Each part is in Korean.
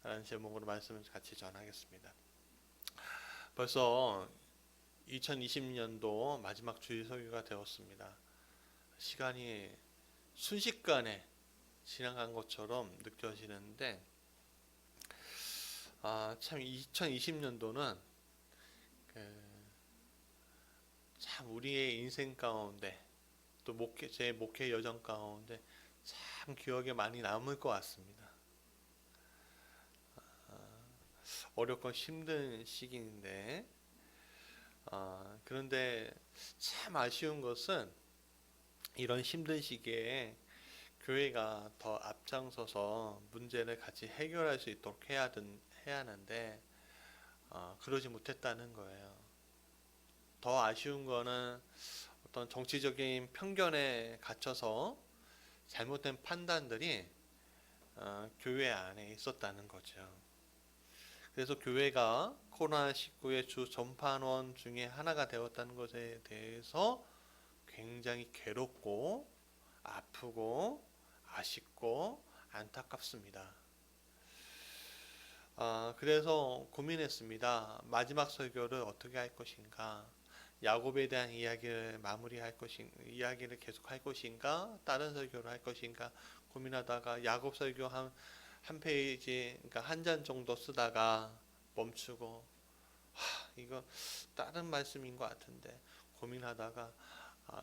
라는 제목으로 말씀을 같이 전하겠습니다. 벌써 2020년도 마지막 주일 설교가 되었습니다. 시간이 순식간에 지나간 것처럼 느껴지는데, 참 2020년도는 참 우리의 인생 가운데 또 제 목회 여정 가운데 참 기억에 많이 남을 것 같습니다. 어렵고 힘든 시기인데, 그런데 참 아쉬운 것은 이런 힘든 시기에 교회가 더 앞장서서 문제를 같이 해결할 수 있도록 해야 하는데, 그러지 못했다는 거예요. 더 아쉬운 거는 어떤 정치적인 편견에 갇혀서 잘못된 판단들이 교회 안에 있었다는 거죠. 그래서 교회가 코로나19의 주 전파원 중에 하나가 되었다는 것에 대해서 굉장히 괴롭고 아프고 아쉽고 안타깝습니다. 그래서 고민했습니다. 마지막 설교를 어떻게 할 것인가? 야곱에 대한 이야기를 이야기를 계속 할 것인가? 다른 설교를 할 것인가? 고민하다가 야곱 설교 한 페이지, 그러니까 한 장 정도 쓰다가 멈추고, 이거 다른 말씀인 것 같은데 고민하다가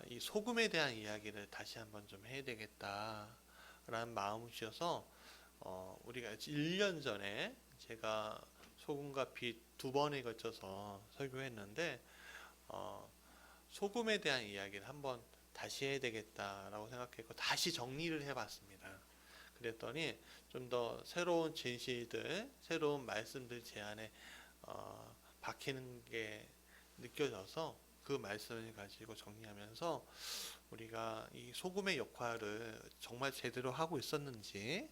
이 소금에 대한 이야기를 다시 한번 좀 해야 되겠다라는 마음을 주셔서 우리가 1년 전에 제가 소금과 빛 2번에 걸쳐서 설교했는데, 소금에 대한 이야기를 한번 다시 해야 되겠다라고 생각했고 다시 정리를 해봤습니다. 그랬더니 좀 더 새로운 진실들, 새로운 말씀들 제 안에 박히는 게 느껴져서 그 말씀을 가지고 정리하면서 우리가 이 소금의 역할을 정말 제대로 하고 있었는지,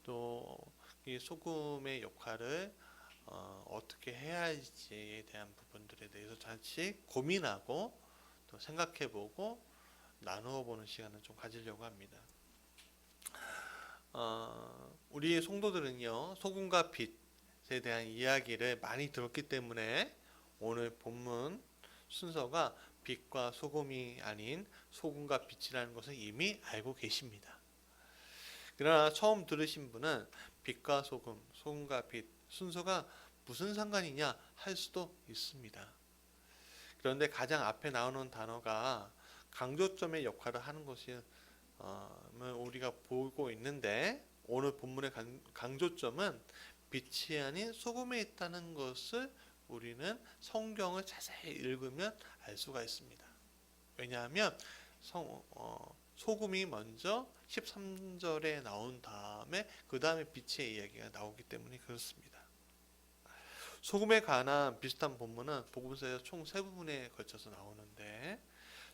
또 이 소금의 역할을 어떻게 해야 할지에 대한 부분들에 대해서 같이 고민하고 또 생각해보고 나누어보는 시간을 좀 가지려고 합니다. 우리 성도들은요, 소금과 빛에 대한 이야기를 많이 들었기 때문에 오늘 본문 순서가 빛과 소금이 아닌 소금과 빛이라는 것을 이미 알고 계십니다. 그러나 처음 들으신 분은 빛과 소금, 소금과 빛 순서가 무슨 상관이냐 할 수도 있습니다. 그런데 가장 앞에 나오는 단어가 강조점의 역할을 하는 것이 우리가 보고 있는데, 오늘 본문의 강조점은 빛이 아닌 소금에 있다는 것을 우리는 성경을 자세히 읽으면 알 수가 있습니다. 왜냐하면 소금이 먼저 13절에 나온 다음에 그 다음에 빛의 이야기가 나오기 때문에 그렇습니다. 소금에 관한 비슷한 본문은 복음서에서 총 3부분에 걸쳐서 나오는데,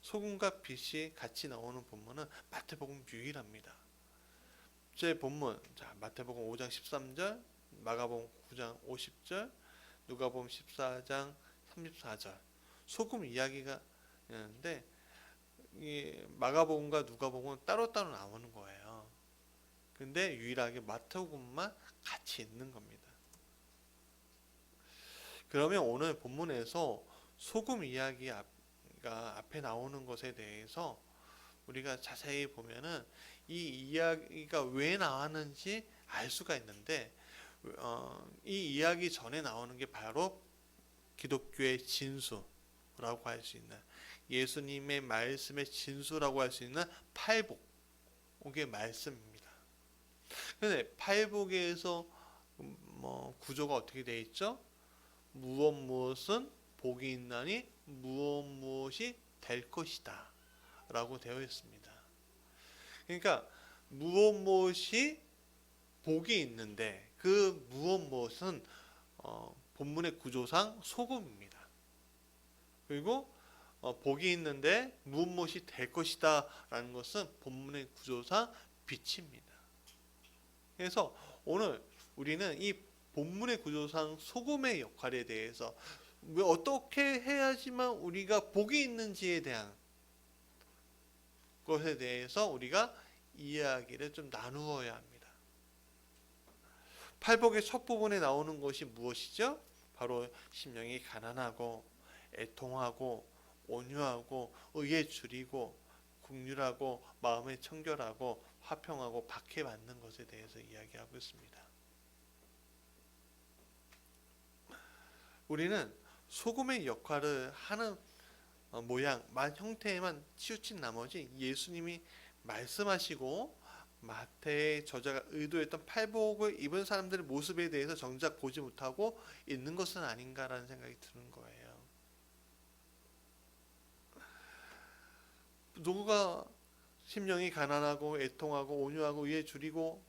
소금과 빛이 같이 나오는 본문은 마태복음 유일합니다. 제 본문, 마태복음 5장 13절, 마가복음 9장 50절, 누가복음 14장 34절 소금 이야기가 있는데, 이 마가복음과 누가복음은 따로따로 나오는 거예요. 근데 유일하게 마태복음만 같이 있는 겁니다. 그러면 오늘 본문에서 소금 이야기가 앞에 나오는 것에 대해서 우리가 자세히 보면은 이 이야기가 왜 나왔는지 알 수가 있는데, 이 이야기 전에 나오는 게 바로 기독교의 진수라고 할 수 있는, 예수님의 말씀의 진수라고 할 수 있는 팔복의 말씀입니다. 근데 팔복에서 구조가 어떻게 되어 있죠? 무엇은 복이 있나니 무엇이 될 것이다 라고 되어 있습니다. 그러니까 무엇이 복이 있는데, 그 무엇은 본문의 구조상 소금입니다. 그리고 복이 있는데 무엇이 될 것이다 라는 것은 본문의 구조상 빛입니다. 그래서 오늘 우리는 이 본문의 구조상 소금의 역할에 대해서 왜 어떻게 해야지만 우리가 복이 있는지에 대한 것에 대해서 우리가 이야기를 좀 나누어야 합니다. 팔복의 첫 부분에 나오는 것이 무엇이죠? 바로 심령이 가난하고 애통하고 온유하고 의에 줄이고 긍휼하고 마음에 청결하고 화평하고 박해받는 것에 대해서 이야기하고 있습니다. 우리는 소금의 역할을 하는 모양만 형태에만 치우친 나머지 예수님이 말씀하시고 마태의 저자가 의도했던 팔복을 입은 사람들의 모습에 대해서 정작 보지 못하고 있는 것은 아닌가라는 생각이 드는 거예요. 누가 심령이 가난하고 애통하고 온유하고 의에 줄이고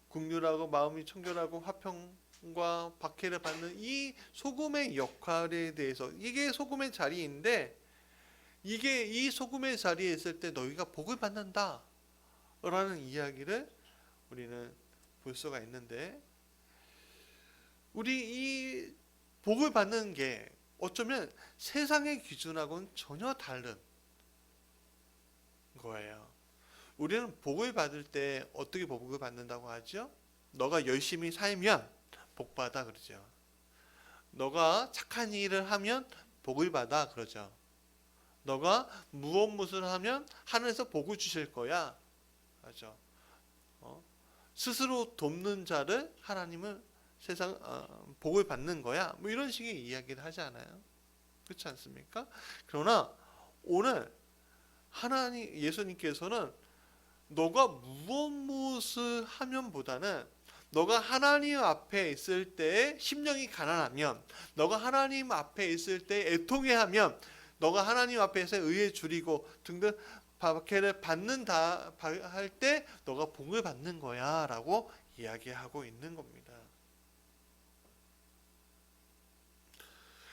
긍휼하고 마음이 청결하고 화평과 박해를 받는 이 소금의 역할에 대해서, 이게 소금의 자리인데, 이게 이 소금의 자리에 있을 때 너희가 복을 받는다 라는 이야기를 우리는 볼 수가 있는데, 우리 이 복을 받는 게 어쩌면 세상의 기준하고는 전혀 다른 거예요. 우리는 복을 받을 때 어떻게 복을 받는다고 하죠? 너가 열심히 살면 복 받아 그러죠. 너가 착한 일을 하면 복을 받아 그러죠. 너가 무엇을 하면 하늘에서 복을 주실 거야. 그렇죠. 스스로 돕는 자를 하나님은 복을 받는 거야. 뭐 이런 식의 이야기를 하지 않아요? 그렇지 않습니까? 그러나 오늘 예수님께서는 너가 무엇을 하면보다는 너가 하나님 앞에 있을 때 심령이 가난하면, 너가 하나님 앞에 있을 때 애통해하면, 너가 하나님 앞에서 의에 줄이고 등등 박해를 받는다 할 때 너가 복을 받는 거야 라고 이야기하고 있는 겁니다.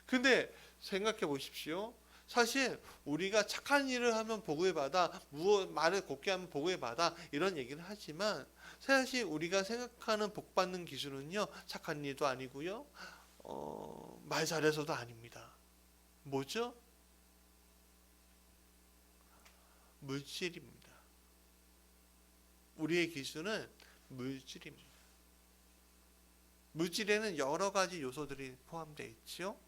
근데 생각해 보십시오. 사실 우리가 착한 일을 하면 복을 받아, 말을 곱게 하면 복을 받아, 이런 얘기를 하지만 사실 우리가 생각하는 복 받는 기준은요, 착한 일도 아니고요, 말 잘해서도 아닙니다. 뭐죠? 물질입니다. 우리의 기준은 물질입니다. 물질에는 여러 가지 요소들이 포함되어 있죠.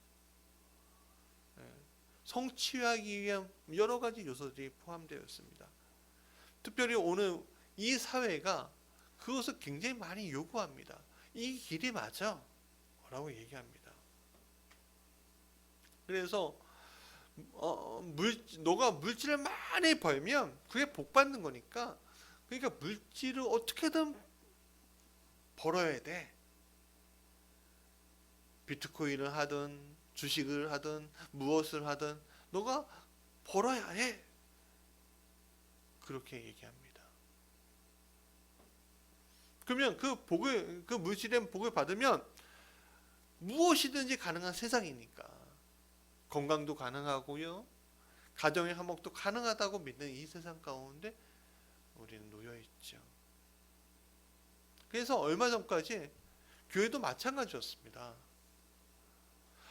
성취하기 위한 여러 가지 요소들이 포함되어 있습니다. 특별히 오늘 이 사회가 그것을 굉장히 많이 요구합니다. 이 길이 맞아 라고 얘기합니다. 그래서 너가 물질을 많이 벌면 그게 복 받는 거니까, 그러니까 물질을 어떻게든 벌어야 돼. 비트코인을 하든 주식을 하든 무엇을 하든 너가 벌어야 해. 그렇게 얘기합니다. 그러면 그 물질의 복을 받으면 무엇이든지 가능한 세상이니까 건강도 가능하고요, 가정의 화목도 가능하다고 믿는 이 세상 가운데 우리는 놓여 있죠. 그래서 얼마 전까지 교회도 마찬가지였습니다.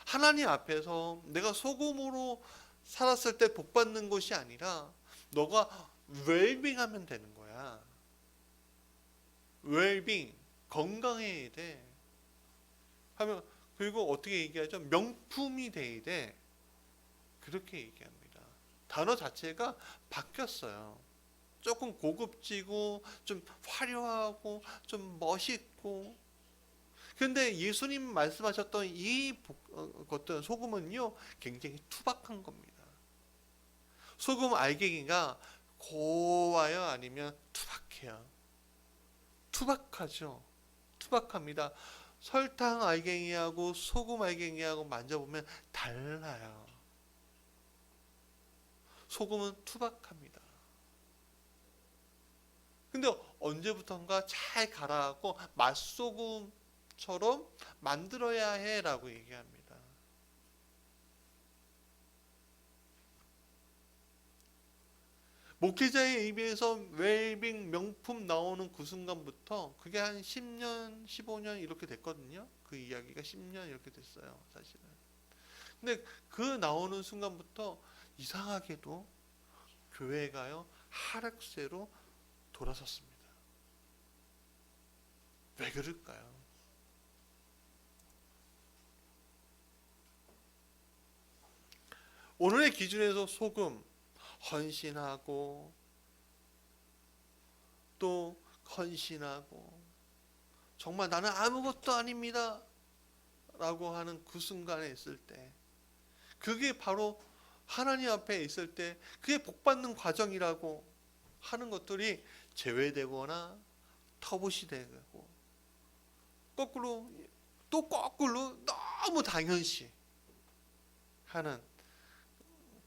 하나님 앞에서 내가 소금으로 살았을 때 복 받는 것이 아니라 너가 웰빙하면 되는 거야. 웰빙, 건강해야 돼. 하면, 그리고 어떻게 얘기하죠? 명품이 돼야 돼. 그렇게 얘기합니다. 단어 자체가 바뀌었어요. 조금 고급지고 좀 화려하고 좀 멋있고. 근데 예수님 말씀하셨던 이 것들 소금은요, 굉장히 투박한 겁니다. 소금 알갱이가 고와요, 아니면 투박해요? 투박하죠. 투박합니다. 설탕 알갱이하고 소금 알갱이하고 만져보면 달라요. 소금은 투박합니다. 근데 언제부턴가 잘 갈아갖고 맛소금처럼 만들어야 해라고 얘기합니다. 목회자의 입에서 웰빙 명품 나오는 그 순간부터 그게 한 10년, 15년 이렇게 됐거든요. 그 이야기가 10년 이렇게 됐어요, 사실은. 근데 그 나오는 순간부터 이상하게도 교회가요, 하락세로 돌아섰습니다. 왜 그럴까요? 오늘의 기준에서 소금 헌신하고 또 헌신하고 정말 나는 아무것도 아닙니다 라고 하는 그 순간에 있을 때, 그게 바로 하나님 앞에 있을 때 그게 복받는 과정이라고 하는 것들이 제외되거나 터부시 되고, 거꾸로 또 거꾸로 너무 당연시 하는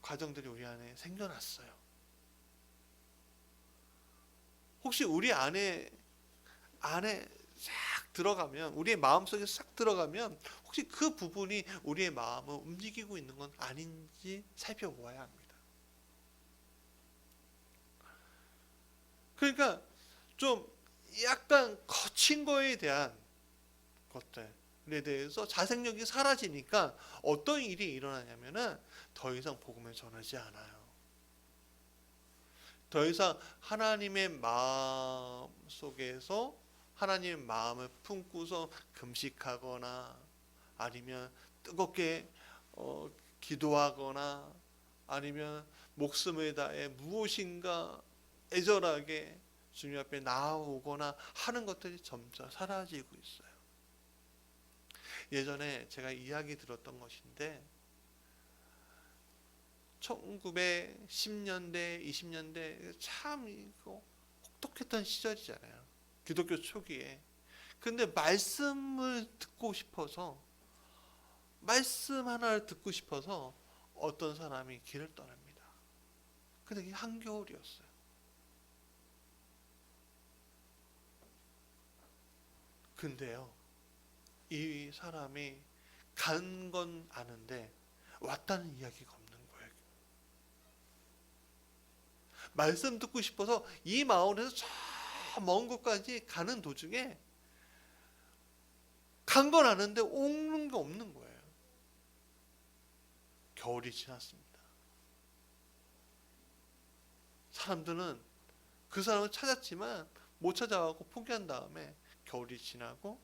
과정들이 우리 안에 생겨났어요. 혹시 우리 안에 싹 들어가면, 우리의 마음속에 싹 들어가면 혹시 그 부분이 우리의 마음을 움직이고 있는 건 아닌지 살펴보아야 합니다. 그러니까 좀 약간 거친 거에 대한 것들에 대해서 자생력이 사라지니까 어떤 일이 일어나냐면은 더 이상 복음을 전하지 않아요. 더 이상 하나님의 마음 속에서 하나님의 마음을 품고서 금식하거나 아니면 뜨겁게 기도하거나 아니면 목숨을 다해 무엇인가 애절하게 주님 앞에 나아오거나 하는 것들이 점차 사라지고 있어요. 예전에 제가 이야기 들었던 것인데 1910년대, 20년대 참 이거 혹독했던 시절이잖아요. 기독교 초기에. 근데 말씀을 듣고 싶어서, 말씀 하나를 듣고 싶어서 어떤 사람이 길을 떠납니다. 근데 이게 한겨울이었어요. 근데요, 이 사람이 간 건 아는데 왔다는 이야기가 없는 거예요. 말씀 듣고 싶어서 이 마을에서 저 먼 곳까지 가는 도중에 간 건 아는데 오는 게 없는 거예요. 겨울이 지났습니다. 사람들은 그 사람을 찾았지만 못 찾아가고 포기한 다음에 겨울이 지나고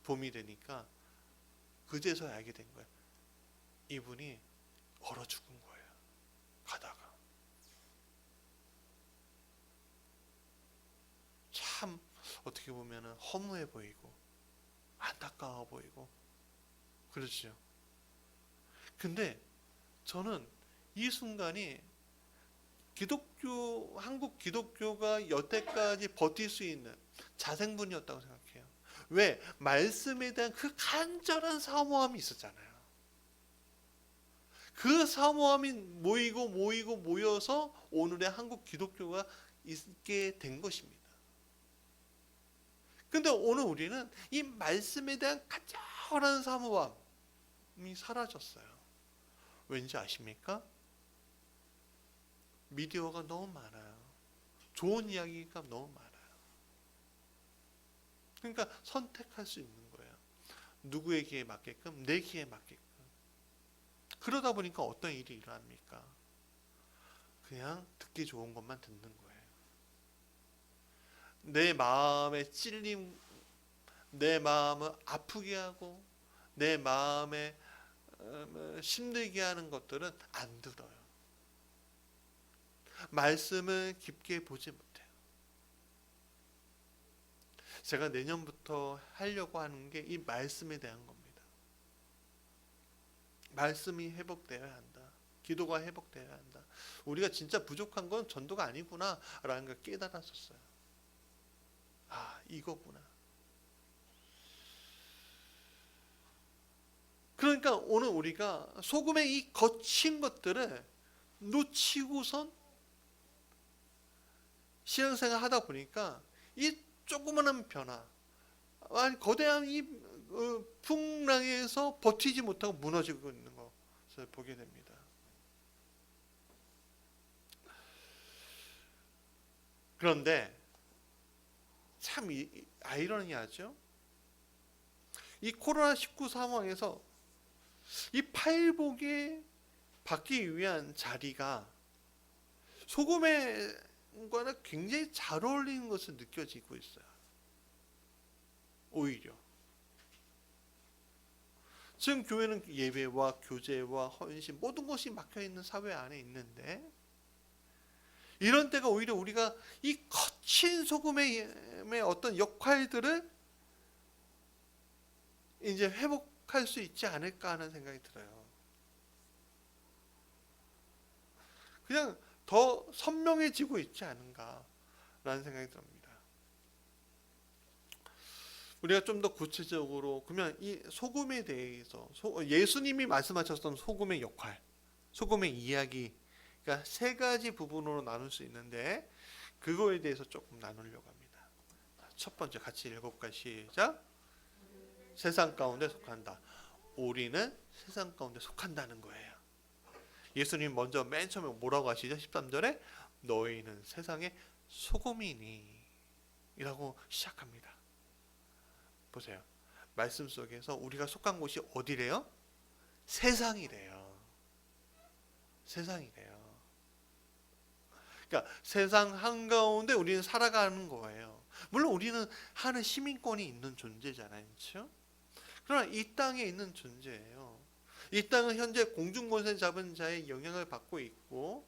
봄이 되니까 그제서야 알게 된 거예요. 이분이 얼어 죽은 거예요. 가다가. 참 어떻게 보면 허무해 보이고 안타까워 보이고 그렇죠. 근데 저는 이 순간이 한국 기독교가 여태까지 버틸 수 있는 자생분이었다고 생각해요. 왜? 말씀에 대한 그 간절한 사모함이 있었잖아요. 그 사모함이 모여서 오늘의 한국 기독교가 있게 된 것입니다. 근데 오늘 우리는 이 말씀에 대한 간절한 사모함이 사라졌어요. 왠지 아십니까? 미디어가 너무 많아요. 좋은 이야기가 너무 많아요. 그러니까 선택할 수 있는 거예요. 누구의 귀에 맞게끔, 내 귀에 맞게끔. 그러다 보니까 어떤 일이 일어납니까? 그냥 듣기 좋은 것만 듣는 거예요. 내 마음에 찔림, 내 마음을 아프게 하고 내 마음에 힘들게 하는 것들은 안 들어요. 말씀을 깊게 보지 못해요. 제가 내년부터 하려고 하는 게 이 말씀에 대한 겁니다. 말씀이 회복되어야 한다. 기도가 회복되어야 한다. 우리가 진짜 부족한 건 전도가 아니구나 라는 걸 깨달았었어요. 아, 이거구나. 그러니까 오늘 우리가 소금의 이 거친 것들을 놓치고선 신앙생활 하다 보니까 이 조그마한 변화, 거대한 이 풍랑에서 버티지 못하고 무너지고 있는 것을 보게 됩니다. 그런데 참 아이러니하죠. 이 코로나19 상황에서 이 팔복에 받기 위한 자리가 소금과는 굉장히 잘 어울리는 것을 느껴지고 있어요. 오히려. 지금 교회는 예배와 교제와 헌신 모든 것이 막혀있는 사회 안에 있는데, 이런 때가 오히려 우리가 이 거친 소금의 어떤 역할들을 이제 회복할 수 있지 않을까 하는 생각이 들어요. 그냥 더 선명해지고 있지 않은가라는 생각이 듭니다. 우리가 좀 더 구체적으로 그러면 이 소금에 대해서 예수님이 말씀하셨던 소금의 역할, 소금의 이야기, 그러니까 세 가지 부분으로 나눌 수 있는데 그거에 대해서 조금 나누려고 합니다. 첫 번째 같이 읽어볼까요? 시작. 세상 가운데 속한다. 우리는 세상 가운데 속한다는 거예요. 예수님 먼저 맨 처음에 뭐라고 하시죠? 13절에 너희는 세상의 소금이니 이라고 시작합니다. 보세요. 말씀 속에서 우리가 속한 곳이 어디래요? 세상이래요. 세상이래요. 그러니까 세상 한가운데 우리는 살아가는 거예요. 물론 우리는 하는 시민권이 있는 존재잖아요. 그렇죠? 그러나 이 땅에 있는 존재예요. 이 땅은 현재 공중권세 잡은 자의 영향을 받고 있고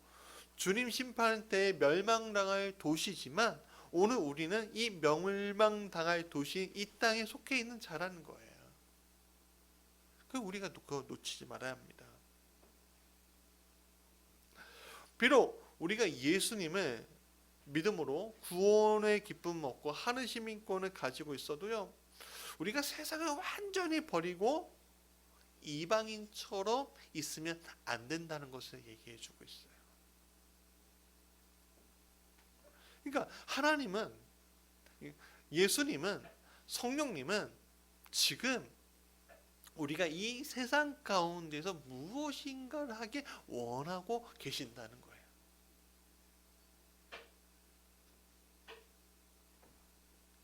주님 심판 때 멸망당할 도시지만 오늘 우리는 이 멸망당할 도시 이 땅에 속해 있는 자라는 거예요. 그 우리가 그거 놓치지 말아야 합니다. 비록 우리가 예수님을 믿음으로 구원의 기쁨을 얻고 하늘 시민권을 가지고 있어도요, 우리가 세상을 완전히 버리고 이방인처럼 있으면 안 된다는 것을 얘기해 주고 있어요. 그러니까 하나님은, 예수님은, 성령님은 지금 우리가 이 세상 가운데서 무엇인가를 하게 원하고 계신다는 거예요.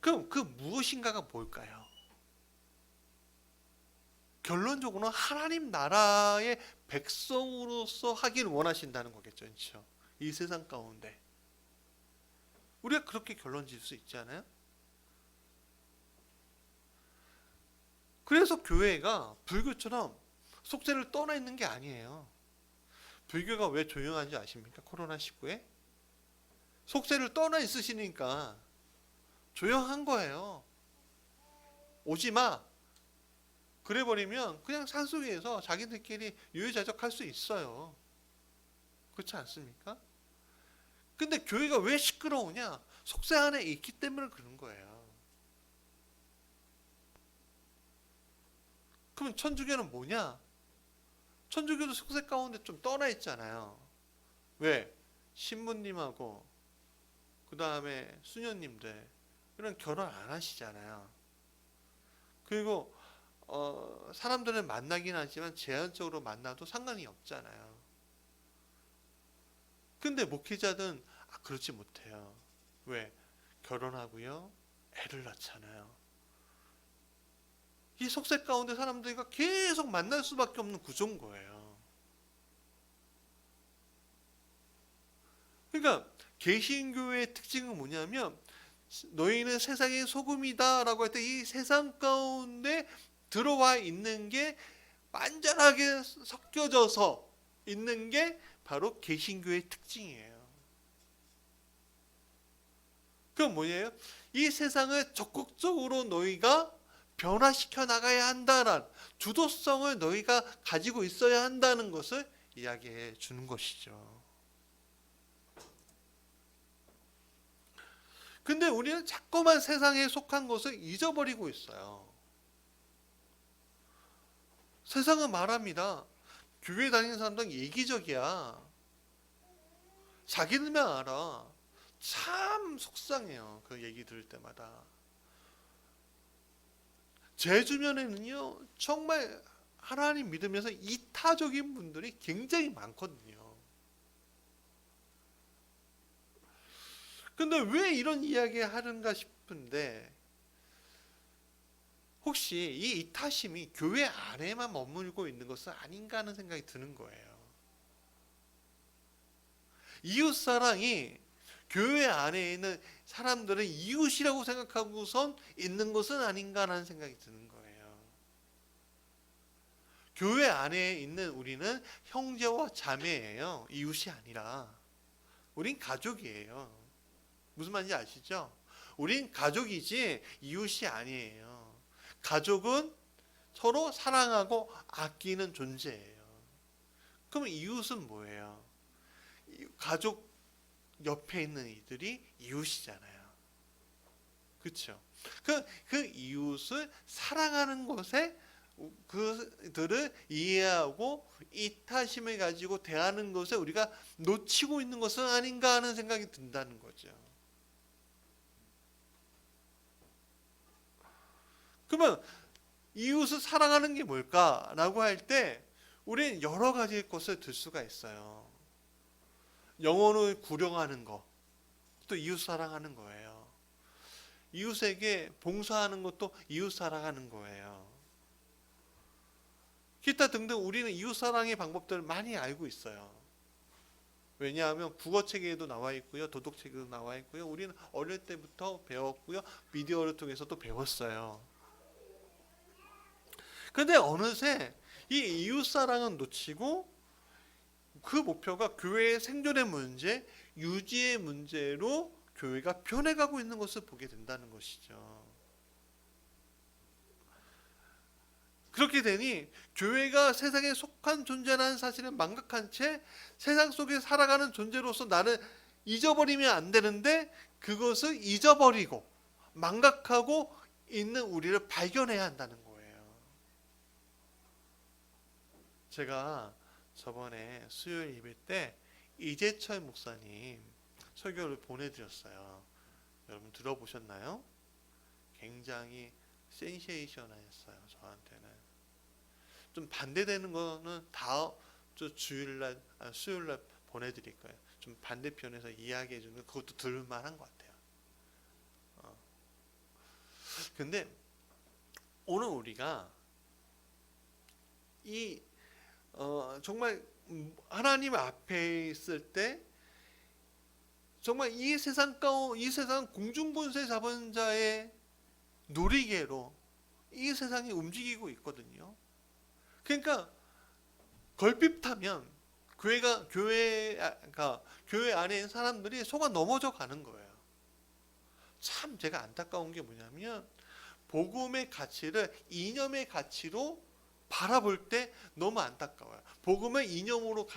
그럼 그 무엇인가가 뭘까요? 결론적으로는 하나님 나라의 백성으로서 하길 원하신다는 거겠죠. 그렇죠? 이 세상 가운데. 우리가 그렇게 결론 지을 수 있지 않아요? 그래서 교회가 불교처럼 속세를 떠나 있는 게 아니에요. 불교가 왜 조용한지 아십니까? 코로나19에? 속세를 떠나 있으시니까 조용한 거예요. 오지 마. 그래 버리면 그냥 산속에서 자기들끼리 유유자적할 수 있어요. 그렇지 않습니까? 근데 교회가 왜 시끄러우냐? 속세 안에 있기 때문에 그런 거예요. 그럼 천주교는 뭐냐? 천주교도 속세 가운데 좀 떠나 있잖아요. 왜? 신부님하고 그 다음에 수녀님들 이런 결혼 안 하시잖아요. 그리고 사람들은 만나긴 하지만 제한적으로 만나도 상관이 없잖아요. 근데 목회자들은 그렇지 못해요. 왜? 결혼하고요, 애를 낳잖아요. 이 속세 가운데 사람들과 계속 만날 수밖에 없는 구조인 거예요. 그러니까 개신교의 특징은 뭐냐면 너희는 세상의 소금이다 라고 할 때 이 세상 가운데 들어와 있는 게 완전하게 섞여져서 있는 게 바로 개신교의 특징이에요. 그건 뭐예요? 이 세상을 적극적으로 너희가 변화시켜 나가야 한다는 주도성을 너희가 가지고 있어야 한다는 것을 이야기해 주는 것이죠. 근데 우리는 자꾸만 세상에 속한 것을 잊어버리고 있어요. 세상은 말합니다. 교회 다니는 사람들은 이기적이야. 자기들만 알아. 참 속상해요. 그 얘기 들을 때마다. 제 주변에는요, 정말 하나님 믿으면서 이타적인 분들이 굉장히 많거든요. 근데 왜 이런 이야기 하는가 싶은데, 혹시 이 이타심이 교회 안에만 머물고 있는 것은 아닌가 하는 생각이 드는 거예요. 이웃사랑이 교회 안에 있는 사람들은 이웃이라고 생각하고선 있는 것은 아닌가라는 생각이 드는 거예요. 교회 안에 있는 우리는 형제와 자매예요. 이웃이 아니라. 우린 가족이에요. 무슨 말인지 아시죠? 우린 가족이지 이웃이 아니에요. 가족은 서로 사랑하고 아끼는 존재예요. 그럼 이웃은 뭐예요? 가족 옆에 있는 이들이 이웃이잖아요. 그렇죠? 그 이웃을 사랑하는 것에 그들을 이해하고 이타심을 가지고 대하는 것에 우리가 놓치고 있는 것은 아닌가 하는 생각이 든다는 거죠. 그러면 이웃을 사랑하는 게 뭘까라고 할 때 우리는 여러 가지 것을 들 수가 있어요. 영혼을 구령하는 것, 또 이웃 사랑하는 거예요. 이웃에게 봉사하는 것도 이웃 사랑하는 거예요. 기타 등등 우리는 이웃 사랑의 방법들을 많이 알고 있어요. 왜냐하면 국어책에도 나와 있고요, 도덕책에도 나와 있고요. 우리는 어릴 때부터 배웠고요, 미디어를 통해서도 배웠어요. 그런데 어느새 이 이웃 사랑은 놓치고 그 목표가 교회의 생존의 문제, 유지의 문제로 교회가 변해가고 있는 것을 보게 된다는 것이죠. 그렇게 되니 교회가 세상에 속한 존재라는 사실을 망각한 채 세상 속에 살아가는 존재로서 나를 잊어버리면 안 되는데 그것을 잊어버리고 망각하고 있는 우리를 발견해야 한다는 거예요. 제가 저번에 수요일 예배 때 이재철 목사님 설교를 보내드렸어요. 여러분 들어보셨나요? 굉장히 센세이셔널했어요. 저한테는. 좀 반대되는 거는 다음 주일날, 수요일날 보내드릴 거예요. 좀 반대편에서 이야기해 주는 그것도 들을만한 것 같아요. 근데 오늘 우리가 이 정말 하나님 앞에 있을 때 정말 이 세상 공중권세 잡은 자의 놀이개로 이 세상이 움직이고 있거든요. 그러니까 걸핏하면 교회 안에 있는 사람들이 속아 넘어져 가는 거예요. 참 제가 안타까운 게 뭐냐면 복음의 가치를 이념의 가치로 바라볼 때 너무 안타까워요. 복음을 이념으로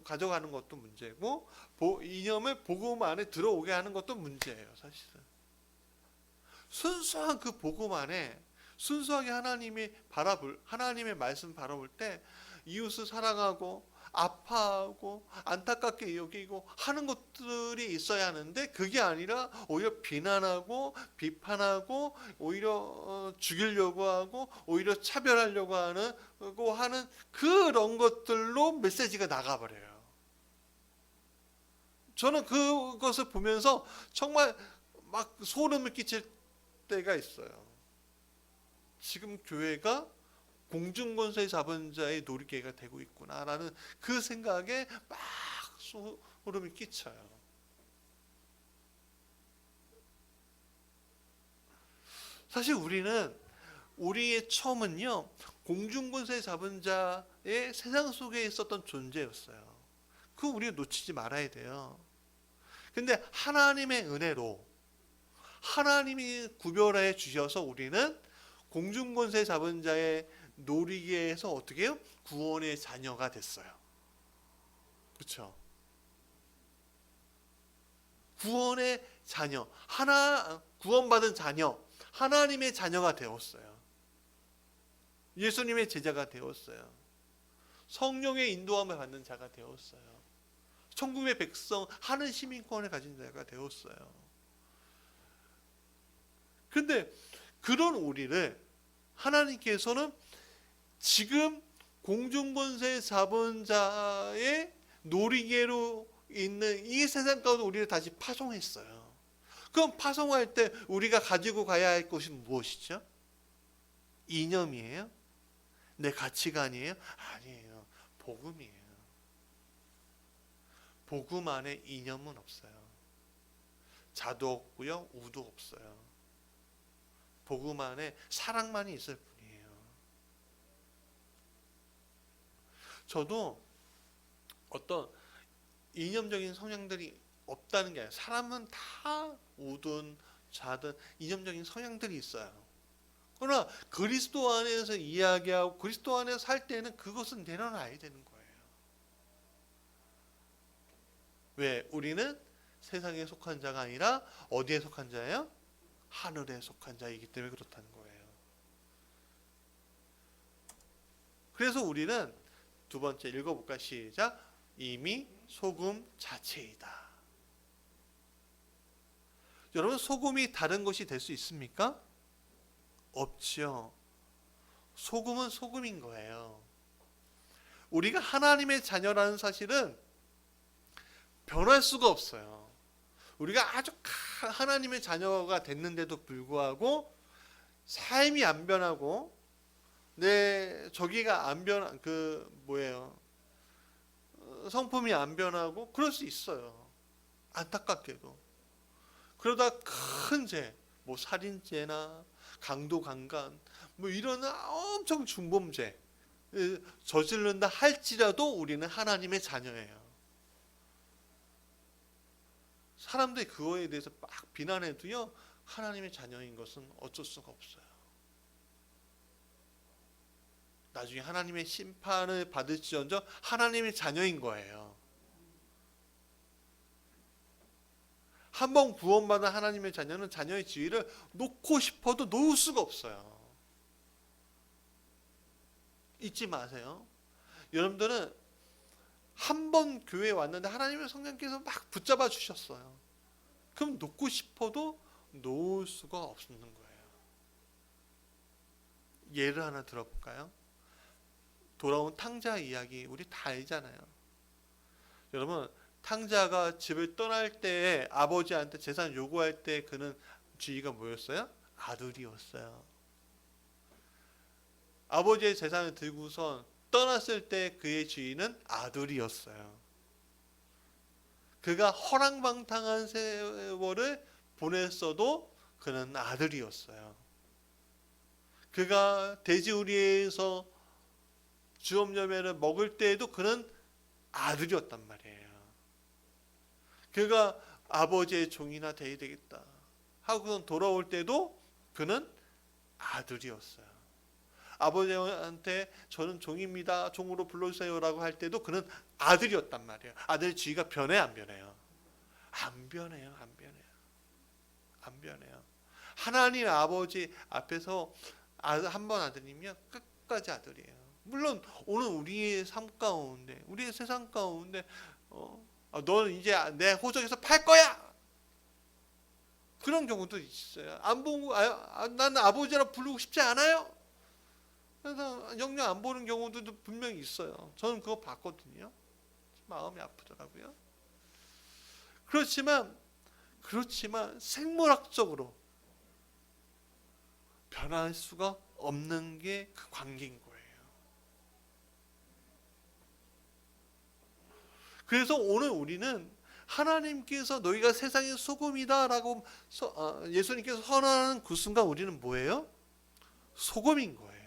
가져가는 것도 문제고 이념을 복음 안에 들어오게 하는 것도 문제예요. 사실은 순수한 그 복음 안에 순수하게 하나님의 말씀 바라볼 때 이웃을 사랑하고 아파하고 안타깝게 여기고 하는 것들이 있어야 하는데 그게 아니라 오히려 비난하고 비판하고 오히려 죽이려고 하고 오히려 차별하려고 하는 그런 것들로 메시지가 나가버려요. 저는 그것을 보면서 정말 막 소름을 끼칠 때가 있어요. 지금 교회가 공중권세 잡은 자의 놀이개가 되고 있구나라는 그 생각에 막 소름이 끼쳐요. 사실 우리의 처음은요, 공중권세 잡은 자의 세상 속에 있었던 존재였어요. 그거 우리가 놓치지 말아야 돼요. 근데 하나님의 은혜로 하나님이 구별해 주셔서 우리는 공중권세 잡은 자의 놀이개에서 어떻게 해요? 구원의 자녀가 됐어요. 그렇죠? 구원의 자녀, 구원받은 자녀, 하나님의 자녀가 되었어요. 예수님의 제자가 되었어요. 성령의 인도함을 받는 자가 되었어요. 천국의 백성, 하늘 시민권을 가진 자가 되었어요. 그런데 그런 우리를 하나님께서는 지금 공중권세 잡은 자의 놀이개로 있는 이 세상 가운데 우리를 다시 파송했어요. 그럼 파송할 때 우리가 가지고 가야 할 것이 무엇이죠? 이념이에요? 내 가치관이에요? 아니에요. 복음이에요. 복음 안에 이념은 없어요. 자도 없고요, 우도 없어요. 복음 안에 사랑만이 있을 뿐이에요. 저도 어떤 이념적인 성향들이 없다는 게 아니라 사람은 다 우든 좌든 이념적인 성향들이 있어요. 그러나 그리스도 안에서 이야기하고 그리스도 안에서 살 때는 그것은 내려놔야 되는 거예요. 왜? 우리는 세상에 속한 자가 아니라 어디에 속한 자예요? 하늘에 속한 자이기 때문에 그렇다는 거예요. 그래서 우리는 두 번째 읽어볼까? 시작. 이미 소금 자체이다. 여러분, 소금이 다른 것이 될 수 있습니까? 없지요. 소금은 소금인 거예요. 우리가 하나님의 자녀라는 사실은 변할 수가 없어요. 우리가 아주 하나님의 자녀가 됐는데도 불구하고 삶이 안 변하고 내 저기가 안 변, 성품이 안 변하고 그럴 수 있어요. 안타깝게도. 그러다 큰 죄, 살인죄나 강도 강간, 이런 엄청 중범죄 저지른다 할지라도 우리는 하나님의 자녀예요. 사람들이 그거에 대해서 막 비난해도요, 하나님의 자녀인 것은 어쩔 수가 없어요. 나중에 하나님의 심판을 받을지언정 하나님의 자녀인 거예요. 한번 구원받은 하나님의 자녀는 자녀의 지위를 놓고 싶어도 놓을 수가 없어요. 잊지 마세요. 여러분들은 한 번 교회에 왔는데 하나님의 성령께서 막 붙잡아 주셨어요. 그럼 놓고 싶어도 놓을 수가 없는 거예요. 예를 하나 들어볼까요? 돌아온 탕자 이야기 우리 다 알잖아요. 여러분, 탕자가 집을 떠날 때 아버지한테 재산 요구할 때 그는 주의가 뭐였어요? 아들이었어요. 아버지의 재산을 들고선 떠났을 때 그의 주인은 아들이었어요. 그가 허랑방탕한 세월을 보냈어도 그는 아들이었어요. 그가 돼지우리에서 주업열매를 먹을 때에도 그는 아들이었단 말이에요. 그가 아버지의 종이나 돼야 되겠다 하고선 돌아올 때도 그는 아들이었어요. 아버지한테 저는 종입니다, 종으로 불러주세요라고 할 때도 그는 아들이었단 말이에요. 아들의 지위가 변해 안 변해요? 안 변해요. 안 변해요. 하나님 아버지 앞에서 한 번 아들이면 끝까지 아들이에요. 물론 오늘 우리의 삶 가운데, 우리의 세상 가운데 너는 이제 내 호적에서 팔 거야, 그런 경우도 있어요. 안 보고 나는 아버지라 부르고 싶지 않아요. 그래서 영영 안 보는 경우도 분명히 있어요. 저는 그거 봤거든요. 마음이 아프더라고요. 그렇지만 생물학적으로 변할 수가 없는 게 그 관계인 거예요. 그래서 오늘 우리는 하나님께서 너희가 세상의 소금이다라고 예수님께서 선언하는 그 순간 우리는 뭐예요? 소금인 거예요.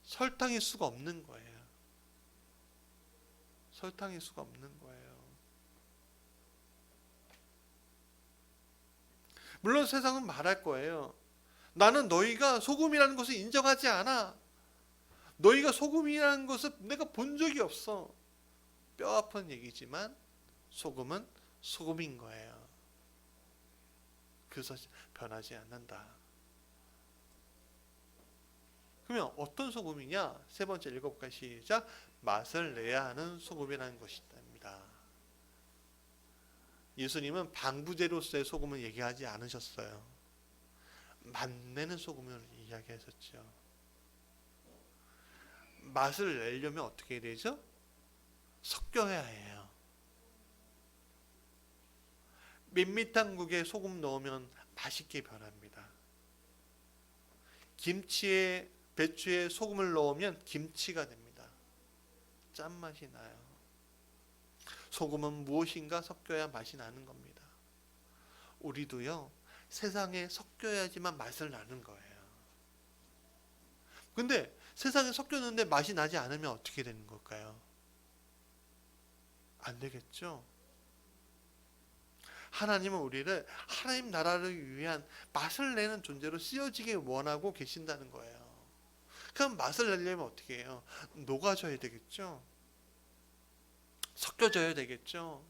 설탕일 수가 없는 거예요. 설탕일 수가 없는 거예요. 물론 세상은 말할 거예요. 나는 너희가 소금이라는 것을 인정하지 않아. 너희가 소금이라는 것을 내가 본 적이 없어. 뼈 아픈 얘기지만 소금은 소금인 거예요. 그래서 변하지 않는다. 그러면 어떤 소금이냐? 세 번째 읽어볼까요? 시작. 맛을 내야 하는 소금이라는 것이다. 예수님은 방부제로서의 소금을 얘기하지 않으셨어요. 맛내는 소금을 이야기하셨죠. 맛을 내려면 어떻게 되죠? 섞여야 해요. 민미탕국에 소금 넣으면 맛있게 변합니다. 김치에 배추에 소금을 넣으면 김치가 됩니다. 짠맛이 나요. 소금은 무엇인가 섞여야 맛이 나는 겁니다. 우리도요, 세상에 섞여야지만 맛을 나는 거예요. 근데 세상에 섞였는데 맛이 나지 않으면 어떻게 되는 걸까요? 안 되겠죠? 하나님은 우리를 하나님 나라를 위한 맛을 내는 존재로 쓰여지길 원하고 계신다는 거예요. 그럼 맛을 내려면 어떻게 해요? 녹아져야 되겠죠? 섞여져야 되겠죠?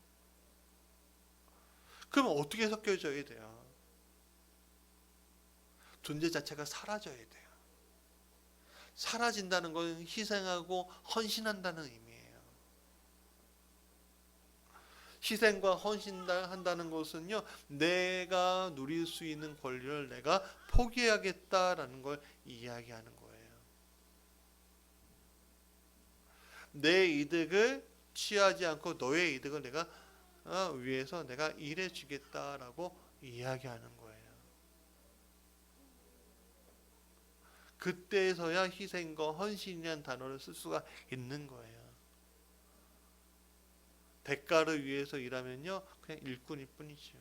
그럼 어떻게 섞여져야 돼요? 존재 자체가 사라져야 돼요. 사라진다는 건 희생하고 헌신한다는 의미예요. 희생과 헌신한다는 것은요, 내가 누릴 수 있는 권리를 내가 포기하겠다라는 걸 이야기하는 거예요. 내 이득을 취하지 않고 너의 이득을 내가 위해서 내가 일해 주겠다라고 이야기하는 거예요. 그때서야 희생과 헌신이라는 단어를 쓸 수가 있는 거예요. 대가를 위해서 일하면요, 그냥 일꾼일 뿐이죠.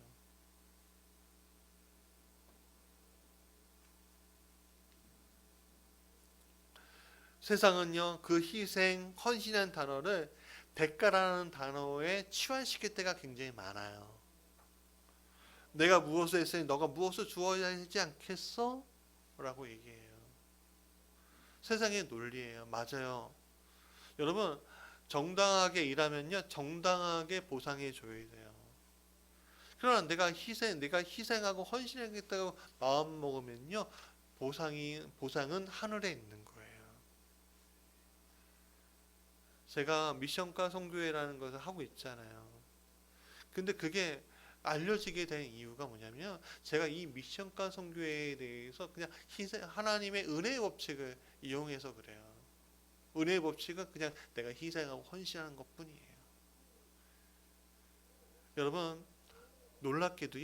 세상은요, 그 희생, 헌신이라는 단어를 대가라는 단어에 치환시킬 때가 굉장히 많아요. 내가 무엇을 했으니 너가 무엇을 주어야 하지 않겠어? 라고 얘기해요. 세상의 논리예요. 맞아요. 여러분, 정당하게 일하면요, 정당하게 보상해 줘야 돼요. 그러나 내가 희생하고 헌신하겠다고 마음 먹으면요, 보상은 하늘에 있는 거예요. 제가 미션가 선교회라는 것을 하고 있잖아요. 근데 그게 알려지게 된 이유가 뭐냐면, 제가 이 미션가 선교회에 대해서 그냥 하나님의 은혜의 법칙을 이용해서 그래요. 은혜의 법칙은 그냥 내가 희생하고 헌신하는 것 뿐이에요. 여러분, 놀랍게도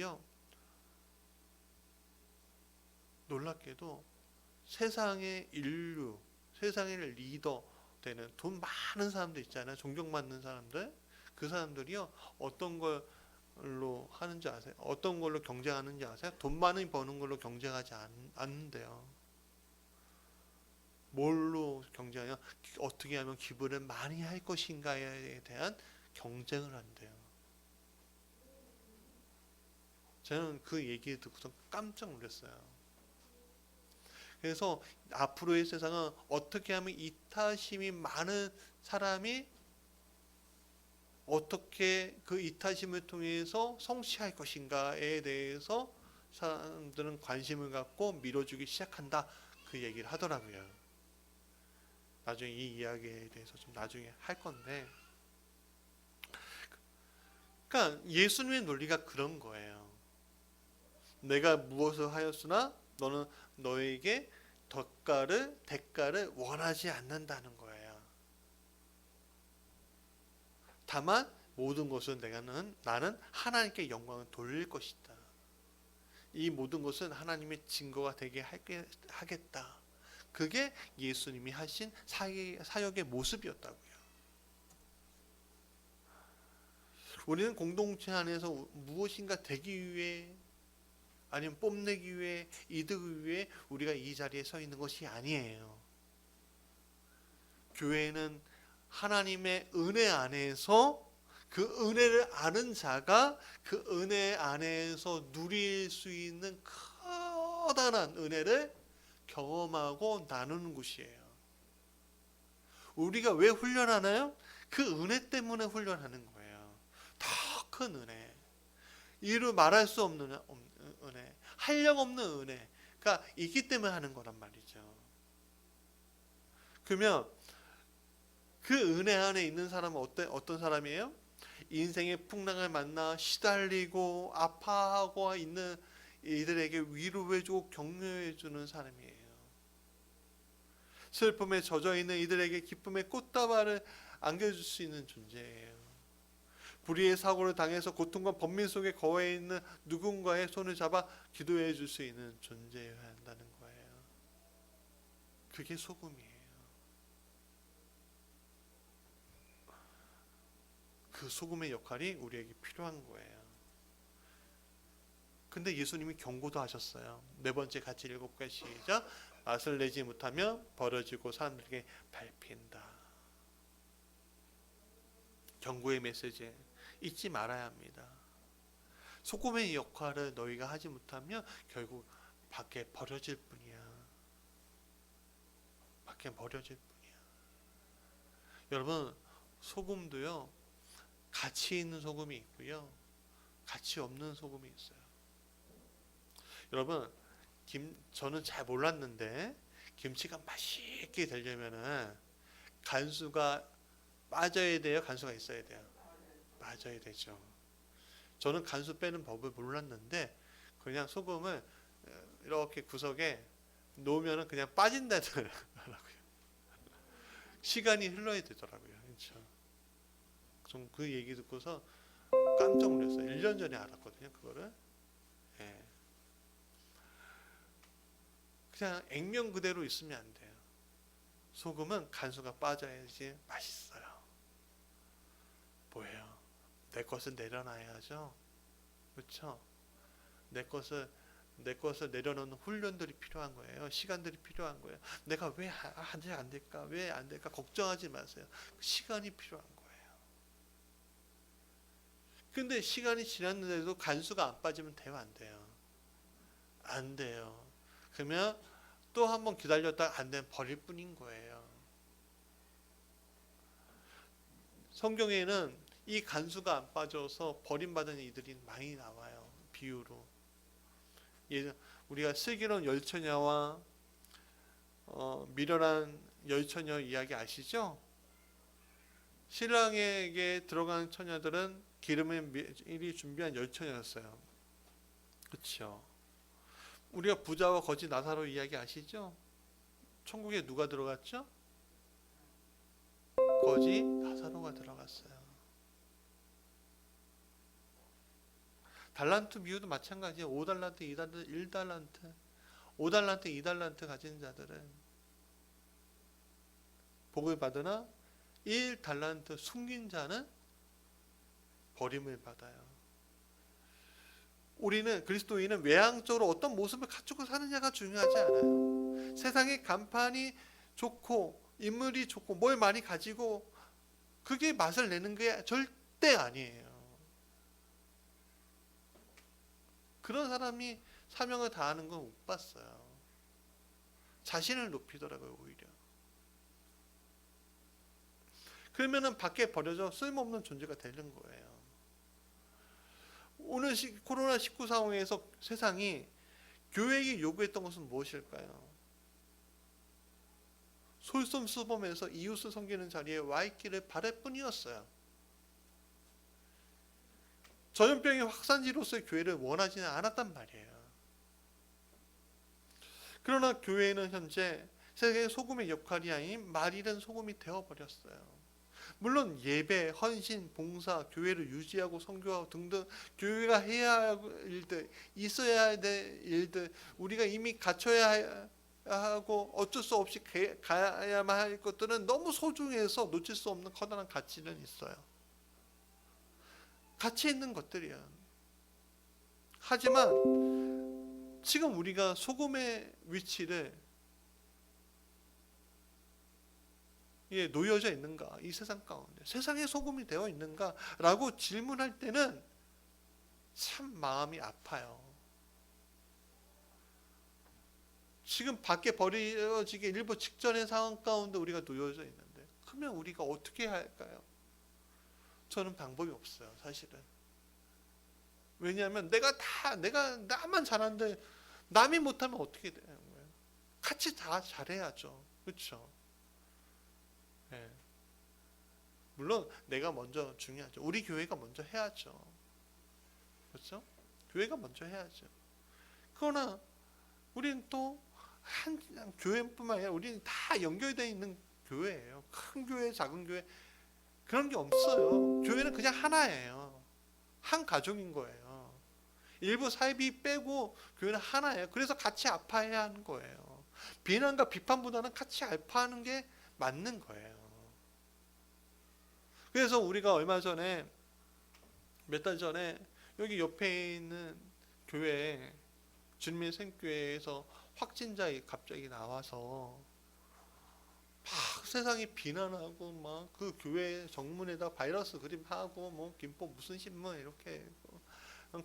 세상의 리더 되는 돈 많은 사람들 있잖아요. 존경받는 사람들. 그 사람들이요, 어떤 걸로 하는지 아세요? 어떤 걸로 경쟁하는지 아세요? 돈 많이 버는 걸로 경쟁하지 않는데요. 뭘로 경쟁하냐? 어떻게 하면 기부를 많이 할 것인가에 대한 경쟁을 한대요. 저는 그 얘기 듣고서 깜짝 놀랐어요. 그래서 앞으로의 세상은 어떻게 하면 이타심이 많은 사람이 어떻게 그 이타심을 통해서 성취할 것인가에 대해서 사람들은 관심을 갖고 밀어주기 시작한다. 그 얘기를 하더라고요. 나중에 이 이야기에 대해서 좀 나중에 할 건데, 그러니까 예수님의 논리가 그런 거예요. 내가 무엇을 하였으나 너는 너에게 대가를 원하지 않는다는 거예요. 다만 모든 것은 나는 하나님께 영광을 돌릴 것이다. 이 모든 것은 하나님의 증거가 되게 하겠다. 그게 예수님이 하신 사역의 모습이었다고요. 우리는 공동체 안에서 무엇인가 되기 위해, 아니면 뽐내기 위해, 이득을 위해 우리가 이 자리에 서 있는 것이 아니에요. 교회는 하나님의 은혜 안에서 그 은혜를 아는 자가 그 은혜 안에서 누릴 수 있는 커다란 은혜를 경험하고 나누는 곳이에요. 우리가 왜 훈련하나요? 그 은혜 때문에 훈련하는 거예요. 더 큰 은혜, 이루 말할 수 없는 은혜, 한량없는 은혜가 있기 때문에 하는 거란 말이죠. 그러면 그 은혜 안에 있는 사람은 어떤 사람이에요? 인생의 풍랑을 만나 시달리고 아파하고 있는 이들에게 위로해주고 격려해주는 사람이에요. 슬픔에 젖어있는 이들에게 기쁨의 꽃다발을 안겨줄 수 있는 존재예요. 불의의 사고를 당해서 고통과 번민 속에 거해 있는 누군가의 손을 잡아 기도해 줄 수 있는 존재여야 한다는 거예요. 그게 소금이에요. 그 소금의 역할이 우리에게 필요한 거예요. 근데 예수님이 경고도 하셨어요. 네 번째 같이 읽어볼까요? 시작. 맛을 내지 못하면 버려지고 사람들에게 밟힌다. 경고의 메시지 잊지 말아야 합니다. 소금의 역할을 너희가 하지 못하면 결국 밖에 버려질 뿐이야. 밖에 버려질 뿐이야. 여러분, 소금도요, 가치 있는 소금이 있고요, 가치 없는 소금이 있어요. 여러분, 저는 잘 몰랐는데 김치가 맛있게 되려면은 간수가 빠져야 돼요, 간수가 있어야 돼요? 빠져야 되죠. 저는 간수 빼는 법을 몰랐는데 그냥 소금을 이렇게 구석에 놓으면은 그냥 빠진다더라고요. 시간이 흘러야 되더라고요. 그렇죠? 좀 그 얘기 듣고서 깜짝 놀랐어요. 1년 전에 알았거든요, 그거를. 예. 그냥 액면 그대로 있으면 안 돼요. 소금은 간수가 빠져야지 맛있어요. 뭐예요? 내 것을 내려놔야죠. 그렇죠? 내 것을 내려놓는 훈련들이 필요한 거예요. 시간들이 필요한 거예요. 내가 왜 아직 안 될까? 왜 안 될까? 걱정하지 마세요. 시간이 필요한 거예요. 근데 시간이 지났는데도 간수가 안 빠지면 돼요, 안 돼요? 안 돼요. 그러면 또 한 번 기다렸다가 안 되면 버릴 뿐인 거예요. 성경에는 이 간수가 안 빠져서 버림받은 이들이 많이 나와요. 비유로. 우리가 슬기로운 열처녀와 미련한 열처녀 이야기 아시죠? 신랑에게 들어간 처녀들은 기름을 미리 준비한 열처녀였어요. 그렇죠? 우리가 부자와 거지 나사로 이야기 아시죠? 천국에 누가 들어갔죠? 거지 나사로가 들어갔어요. 달란트 비유도 마찬가지예요. 5달란트, 2달란트, 1달란트, 5달란트, 2달란트 가진 자들은 복을 받으나 1달란트 숨긴 자는 버림을 받아요. 우리는 그리스도인은 외향적으로 어떤 모습을 갖추고 사느냐가 중요하지 않아요. 세상의 간판이 좋고 인물이 좋고 뭘 많이 가지고 그게 맛을 내는 게 절대 아니에요. 그런 사람이 사명을 다하는 건 못 봤어요. 자신을 높이더라고요, 오히려. 그러면은 밖에 버려져 쓸모없는 존재가 되는 거예요. 오늘 코로나19 상황에서 세상이 교회에게 요구했던 것은 무엇일까요? 솔선수범해서 이웃을 섬기는 자리에 와 있기를 바랄 뿐이었어요. 전염병의 확산지로서의 교회를 원하지는 않았단 말이에요. 그러나 교회는 현재 세상의 소금의 역할이 아닌 말 잃은 소금이 되어버렸어요. 물론 예배, 헌신, 봉사, 교회를 유지하고 선교하고 등등 교회가 해야 할 일들, 있어야 될 일들, 우리가 이미 갖춰야 하고 어쩔 수 없이 가야만 할 것들은 너무 소중해서 놓칠 수 없는 커다란 가치는 있어요. 가치 있는 것들이야. 하지만 지금 우리가 소금의 위치를 놓여져 있는가? 이 세상 가운데 세상에 소금이 되어 있는가? 라고 질문할 때는 참 마음이 아파요. 지금 밖에 버려지기 일부 직전의 상황 가운데 우리가 놓여져 있는데 그러면 우리가 어떻게 해야 할까요? 저는 방법이 없어요, 사실은. 왜냐하면 나만 잘하는데 남이 못하면 어떻게 되는 거예요? 같이 다 잘해야죠. 그렇죠? 네. 물론 내가 먼저 중요하죠. 우리 교회가 먼저 해야죠. 그렇죠? 교회가 먼저 해야죠. 그러나 우리는 또 한 교회뿐만 아니라 우리는 다 연결되어 있는 교회예요. 큰 교회, 작은 교회 그런 게 없어요. 교회는 그냥 하나예요. 한 가족인 거예요. 일부 사이비 빼고 교회는 하나예요. 그래서 같이 아파해야 하는 거예요. 비난과 비판보다는 같이 아파하는 게 맞는 거예요. 그래서 우리가 얼마 전에 몇 달 전에 여기 옆에 있는 교회 주님의 생교회에서 확진자가 갑자기 나와서 막 세상이 비난하고 막 그 교회 정문에다 바이러스 그림하고 뭐 김포 무슨 신문 이렇게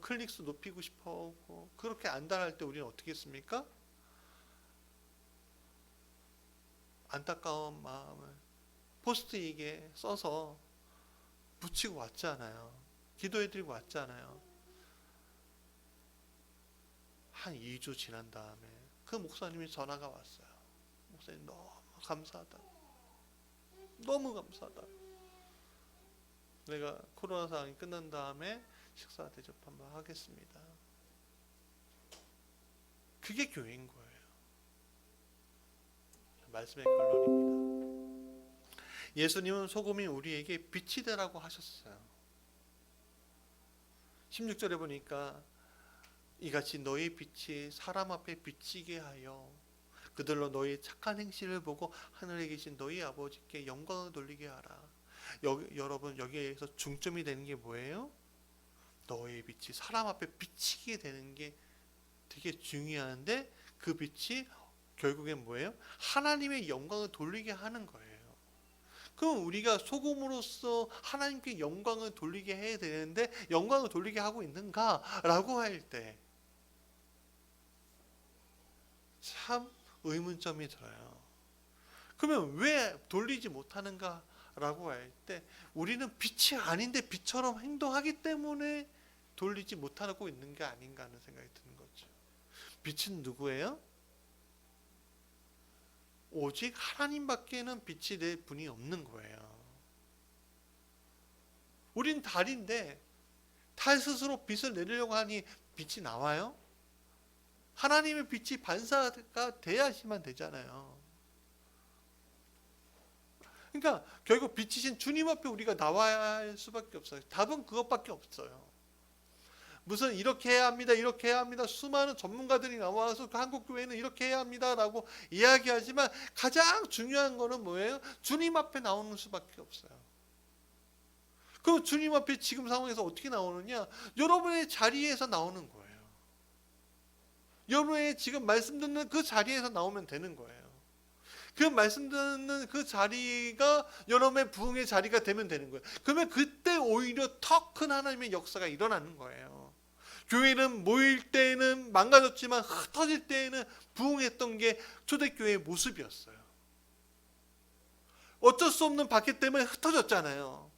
클릭수 높이고 싶어하고 그렇게 안달할 때 우리는 어떻게 했습니까? 안타까운 마음을 포스트잇에 써서 붙이고 왔잖아요. 기도해드리고 왔잖아요. 한 2주 지난 다음에 그 목사님이 전화가 왔어요. 목사님 너무 감사하다. 너무 감사하다. 내가 코로나 상황이 끝난 다음에 식사 대접 한번 하겠습니다. 그게 교회인 거예요. 말씀의 결론입니다. 예수님은 소금이 우리에게 빛이 되라고 하셨어요. 16절에 보니까 이같이 너희 빛이 사람 앞에 비치게 하여 그들로 너희 착한 행실을 보고 하늘에 계신 너희 아버지께 영광을 돌리게 하라. 여러분 여기에서 중점이 되는 게 뭐예요? 너의 빛이 사람 앞에 비치게 되는 게 되게 중요한데 그 빛이 결국엔 뭐예요? 하나님의 영광을 돌리게 하는 거예요. 그럼 우리가 소금으로서 하나님께 영광을 돌리게 해야 되는데 영광을 돌리게 하고 있는가라고 할 때 참 의문점이 들어요. 그러면 왜 돌리지 못하는가라고 할 때 우리는 빛이 아닌데 빛처럼 행동하기 때문에 돌리지 못하고 있는 게 아닌가 하는 생각이 드는 거죠. 빛은 누구예요? 오직 하나님밖에는 빛이 될 분이 없는 거예요. 우린 달인데 달 스스로 빛을 내리려고 하니 빛이 나와요? 하나님의 빛이 반사가 돼야지만 되잖아요. 그러니까 결국 빛이신 주님 앞에 우리가 나와야 할 수밖에 없어요. 답은 그것밖에 없어요. 무슨 이렇게 해야 합니다. 이렇게 해야 합니다. 수많은 전문가들이 나와서 한국교회는 이렇게 해야 합니다. 라고 이야기하지만 가장 중요한 거는 뭐예요? 주님 앞에 나오는 수밖에 없어요. 그럼 주님 앞에 지금 상황에서 어떻게 나오느냐? 여러분의 자리에서 나오는 거예요. 여러분의 지금 말씀 듣는 그 자리에서 나오면 되는 거예요. 그 말씀 듣는 그 자리가 여러분의 부흥의 자리가 되면 되는 거예요. 그러면 그때 오히려 더 큰 하나님의 역사가 일어나는 거예요. 교회는 모일 때에는 망가졌지만 흩어질 때에는 부흥했던 게 초대교회의 모습이었어요. 어쩔 수 없는 박해 때문에 흩어졌잖아요.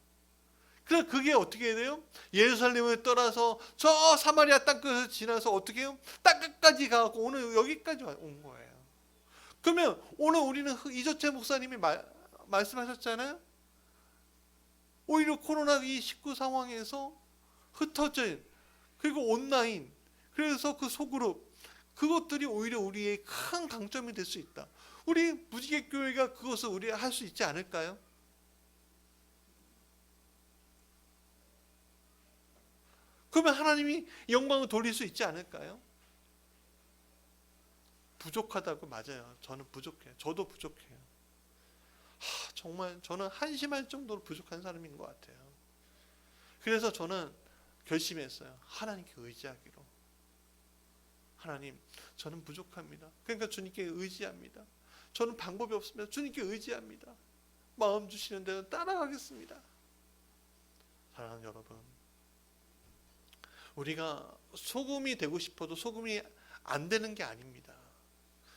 그럼 그게 어떻게 돼요? 예루살렘을 떠나서 저 사마리아 땅끝을 지나서 어떻게 해요? 땅끝까지 가고 오늘 여기까지 온 거예요. 그러면 오늘 우리는 이조채 목사님이 말씀하셨잖아요. 오히려 코로나19 상황에서 흩어진 그리고 온라인 그래서 그 소그룹 그것들이 오히려 우리의 큰 강점이 될 수 있다. 우리 무지개 교회가 그것을 우리 할 수 있지 않을까요? 그러면 하나님이 영광을 돌릴 수 있지 않을까요? 부족하다고 맞아요. 저는 부족해요. 저도 부족해요. 정말 저는 한심할 정도로 부족한 사람인 것 같아요. 그래서 저는 결심했어요. 하나님께 의지하기로. 하나님, 저는 부족합니다. 그러니까 주님께 의지합니다. 저는 방법이 없습니다. 주님께 의지합니다. 마음 주시는 대로 따라가겠습니다. 사랑하는 여러분, 우리가 소금이 되고 싶어도 소금이 안 되는 게 아닙니다.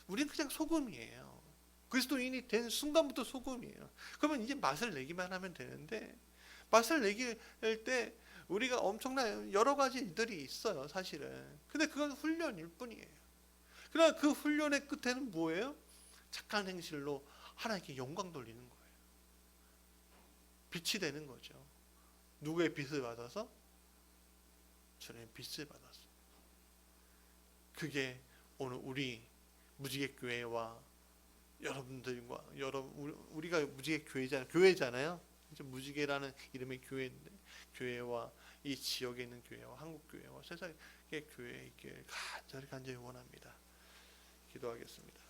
우리는 그냥 소금이에요. 그리스도인이 된 순간부터 소금이에요. 그러면 이제 맛을 내기만 하면 되는데 맛을 내기 때 우리가 엄청난 여러 가지 일들이 있어요. 사실은. 근데 그건 훈련일 뿐이에요. 그러나 그 훈련의 끝에는 뭐예요? 착한 행실로 하나님께 영광 돌리는 거예요. 빛이 되는 거죠. 누구의 빛을 받아서? 주님의 빛을 받아서. 그게 오늘 우리 무지개 교회와 여러분들과 우리가 무지개 교회잖아요. 이제 무지개라는 이름의 교회인데 교회와 이 지역에 있는 교회와 한국 교회와 세상의 교회에 있기를 간절히 원합니다. 기도하겠습니다.